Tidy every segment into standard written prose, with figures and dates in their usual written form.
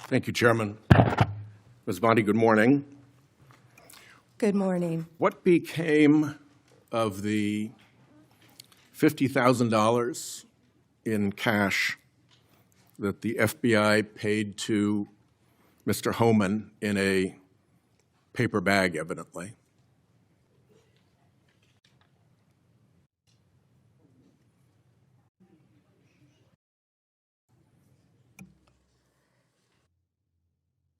Thank you, Chairman. Ms. Bondi, good morning. Good morning. What became of the $50,000 in cash that the FBI paid to Mr. Homan in a paper bag, evidently?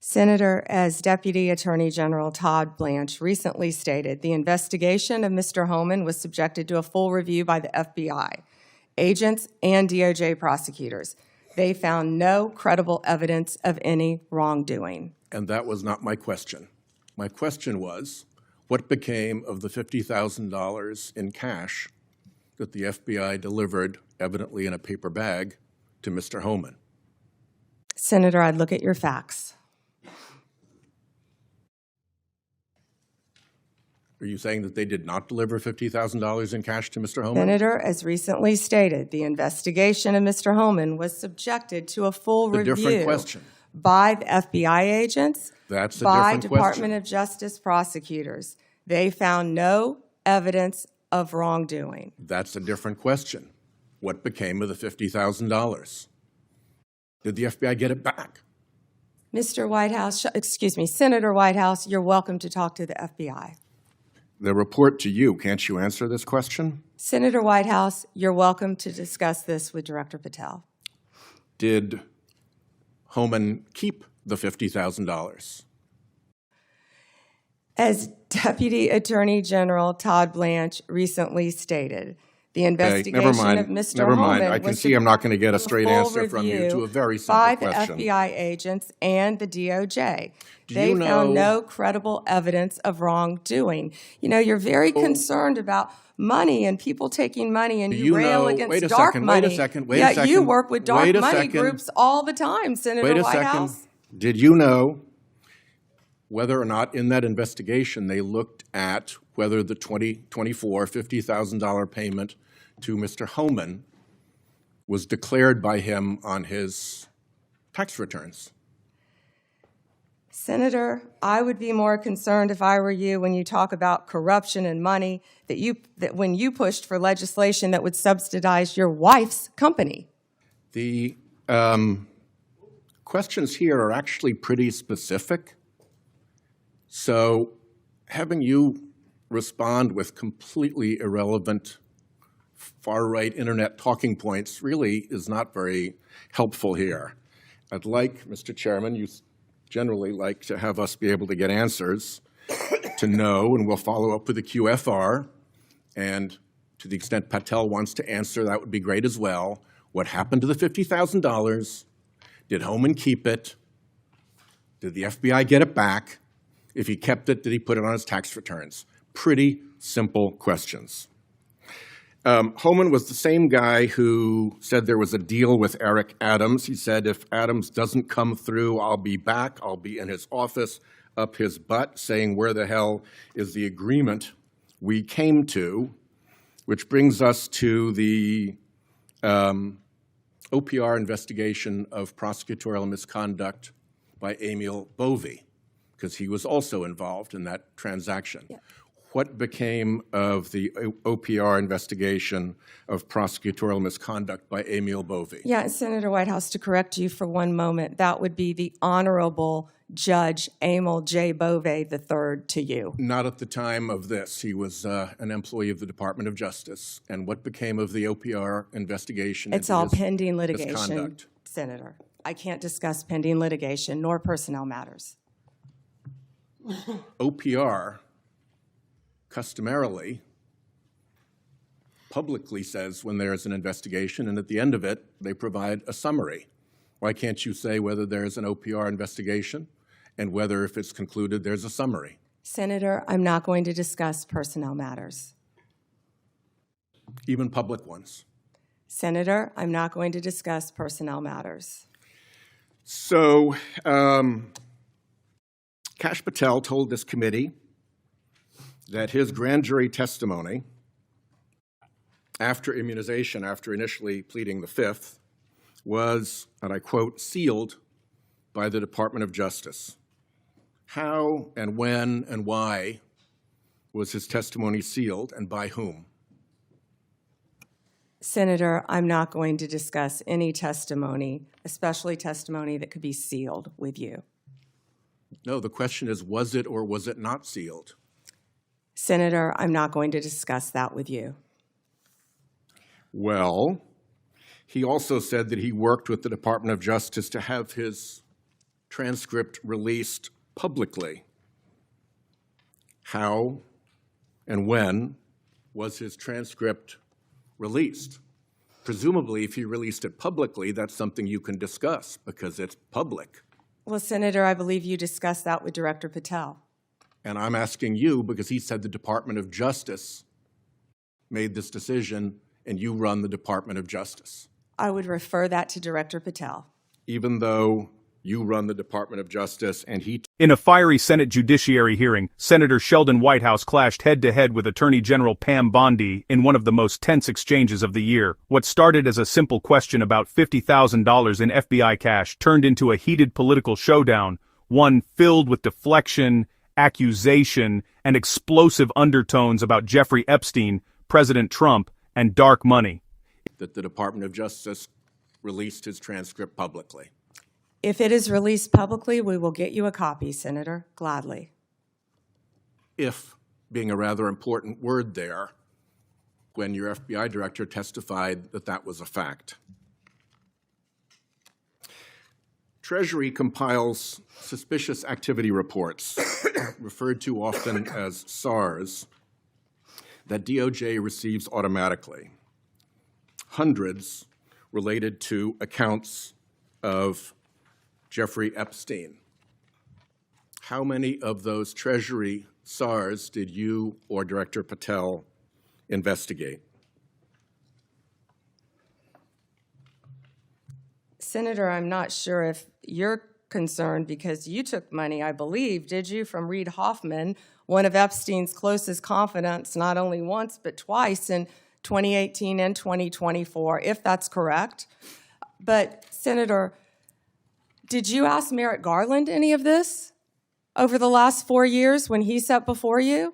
Senator, as Deputy Attorney General Todd Blanche recently stated, the investigation of Mr. Homan was subjected to a full review by the FBI, agents, and DOJ prosecutors. They found no credible evidence of any wrongdoing. And that was not my question. My question was, what became of the $50,000 in cash that the FBI delivered, evidently in a paper bag, to Mr. Homan? Senator, I'd look at your facts. Are you saying that they did not deliver $50,000 in cash to Mr. Homan? Senator, as recently stated, the investigation of Mr. Homan was subjected to a full review different question. by the FBI agents, That's a by different Department question. of Justice prosecutors. They found no evidence of wrongdoing. That's a different question. What became of the $50,000? Did the FBI get it back? Mr. Whitehouse, Senator Whitehouse, you're welcome to talk to the FBI. The report to you, can't you answer this question? Senator Whitehouse, you're welcome to discuss this with Director Patel. Did Homan keep the $50,000? As Deputy Attorney General Todd Blanche recently stated, the investigation of Mr. Never mind. Homan I can was see I'm not going to get a straight full answer from you review to a very simple by question. the FBI agents and the DOJ. Do They you know- found no credible evidence of wrongdoing. You know, you're very concerned about money and people taking money, and you rail against dark money. Wait a second. Yet you work with dark money groups all the time, Senator Whitehouse. Did you know whether or not in that investigation they looked at whether the $50,000 payment to Mr. Homan was declared by him on his tax returns? Senator, I would be more concerned if I were you when you talk about corruption and money that when you pushed for legislation that would subsidize your wife's company. The questions here are actually pretty specific. So having you respond with completely irrelevant far-right internet talking points really is not very helpful here. I'd like, Mr. Chairman, you generally like to have us be able to get answers to know, and we'll follow up with the QFR. And to the extent Patel wants to answer, that would be great as well. What happened to the $50,000? Did Homan keep it? Did the FBI get it back? If he kept it, did he put it on his tax returns? Pretty simple questions. Homan was the same guy who said there was a deal with Eric Adams. He said, if Adams doesn't come through, I'll be back. I'll be in his office, up his butt, saying, where the hell is the agreement we came to? Which brings us to the OPR investigation of prosecutorial misconduct by Emil Bovee, because he was also involved in that transaction. Yeah. What became of the OPR investigation of prosecutorial misconduct by Emil Bovee? Yeah, Senator Whitehouse, to correct you for one moment, that would be the Honorable Judge Emil J. Bovee III to you. Not at the time of this. He was an employee of the Department of Justice. And what became of the OPR investigation? It's all pending litigation, misconduct? Senator. I can't discuss pending litigation nor personnel matters. OPR customarily publicly says when there's an investigation, and at the end of it, they provide a summary. Why can't you say whether there's an OPR investigation and whether, if it's concluded, there's a summary? Senator, I'm not going to discuss personnel matters. Even public ones? Senator, I'm not going to discuss personnel matters. So, Kash Patel told this committee that his grand jury testimony after immunization, after initially pleading the Fifth, was, and I quote, sealed by the Department of Justice. How and when and why was his testimony sealed, and by whom? Senator, I'm not going to discuss any testimony, especially testimony that could be sealed, with you. No, the question is, was it or was it not sealed? Senator, I'm not going to discuss that with you. Well, he also said that he worked with the Department of Justice to have his transcript released publicly. How and when was his transcript released? Presumably, if he released it publicly, that's something you can discuss because it's public. Well, Senator, I believe you discussed that with Director Patel. And I'm asking you because he said the Department of Justice made this decision and you run the Department of Justice. I would refer that to Director Patel. Even though you run the Department of Justice and he... In a fiery Senate Judiciary hearing, Senator Sheldon Whitehouse clashed head-to-head with Attorney General Pam Bondi in one of the most tense exchanges of the year. What started as a simple question about $50,000 in FBI cash turned into a heated political showdown, one filled with deflection, accusation, and explosive undertones about Jeffrey Epstein, President Trump, and dark money. That the Department of Justice released his transcript publicly. If it is released publicly, we will get you a copy, Senator, gladly. If, being a rather important word there, when your FBI director testified that that was a fact. Treasury compiles suspicious activity reports, referred to often as SARs, that DOJ receives automatically. Hundreds related to accounts of Jeffrey Epstein. How many of those Treasury SARs did you or Director Patel investigate? Senator, I'm not sure if you're concerned because you took money, I believe, did you, from Reid Hoffman, one of Epstein's closest confidants, not only once but twice in 2018 and 2024, if that's correct. But, Senator, did you ask Merrick Garland any of this over the last 4 years when he sat before you?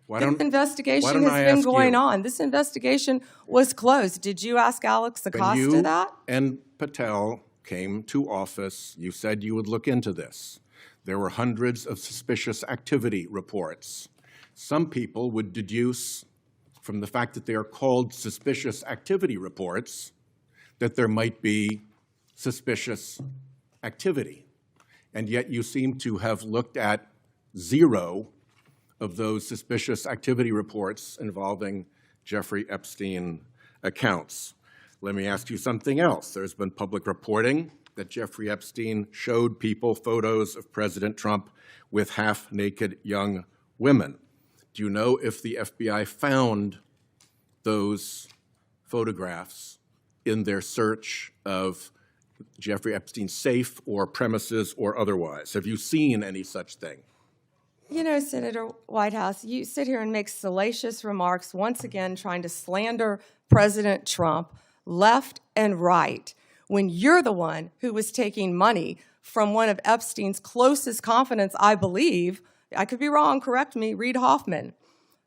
This investigation has been going on. This investigation was closed. Did you ask Alex Acosta that? And Patel came to office, you said you would look into this. There were hundreds of suspicious activity reports. Some people would deduce from the fact that they are called suspicious activity reports that there might be suspicious activity. And yet you seem to have looked at 0 of those suspicious activity reports involving Jeffrey Epstein accounts. Let me ask you something else. There's been public reporting that Jeffrey Epstein showed people photos of President Trump with half-naked young women. Do you know if the FBI found those photographs in their search of Jeffrey Epstein's safe or premises or otherwise? Have you seen any such thing? You know, Senator Whitehouse, you sit here and make salacious remarks, once again trying to slander President Trump left and right, when you're the one who was taking money from one of Epstein's closest confidants, I believe, I could be wrong, correct me, Reid Hoffman,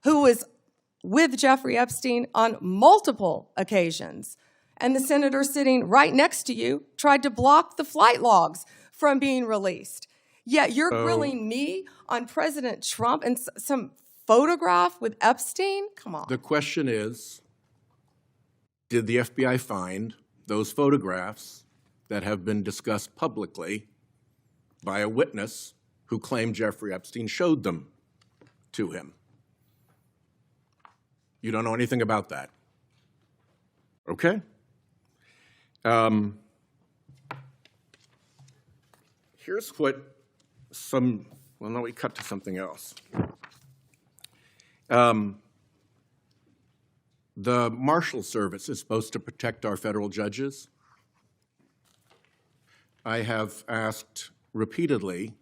who was with Jeffrey Epstein on multiple occasions. And the senator sitting right next to you tried to block the flight logs from being released. Yet you're grilling me on President Trump and some photograph with Epstein? Come on. The question is, did the FBI find those photographs that have been discussed publicly by a witness who claimed Jeffrey Epstein showed them to him? You don't know anything about that? Okay. Here's what well, no, we cut to something else. The Marshal Service is supposed to protect our federal judges. I have asked repeatedly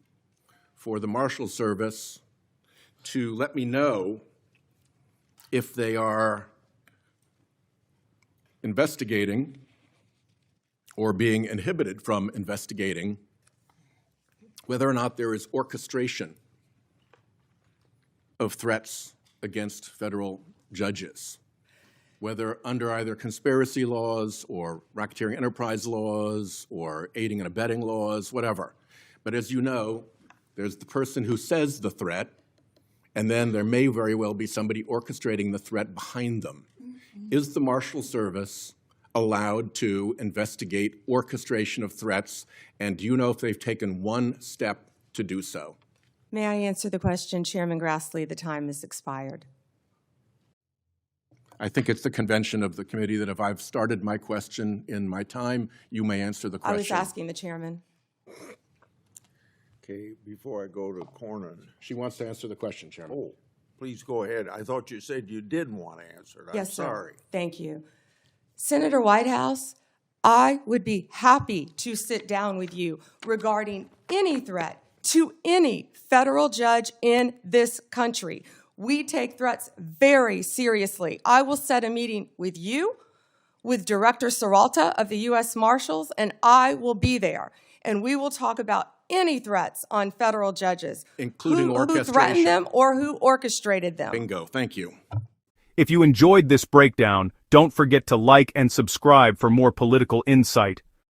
for the Marshal Service to let me know if they are investigating or being inhibited from investigating whether or not there is orchestration of threats against federal judges, whether under either conspiracy laws or racketeering enterprise laws or aiding and abetting laws, whatever. But as you know, there's the person who says the threat, and then there may very well be somebody orchestrating the threat behind them. Is the Marshal Service allowed to investigate orchestration of threats, and do you know if they've taken one step to do so? May I answer the question, Chairman Grassley? The time has expired. I think it's the convention of the committee that if I've started my question in my time, you may answer the question. I was asking the chairman. Okay, before I go to Cornyn. She wants to answer the question, Chairman. Oh, please go ahead. I thought you said you didn't want to answer it. I'm Yes, sir. sorry. Thank you. Senator Whitehouse, I would be happy to sit down with you regarding any threat to any federal judge in this country. We take threats very seriously. I will set a meeting with you, with Director Seralta of the U.S. Marshals, and I will be there. And we will talk about any threats on federal judges, Including who orchestration. threatened them or who orchestrated them. Bingo. Thank you. If you enjoyed this breakdown, don't forget to like and subscribe for more political insight.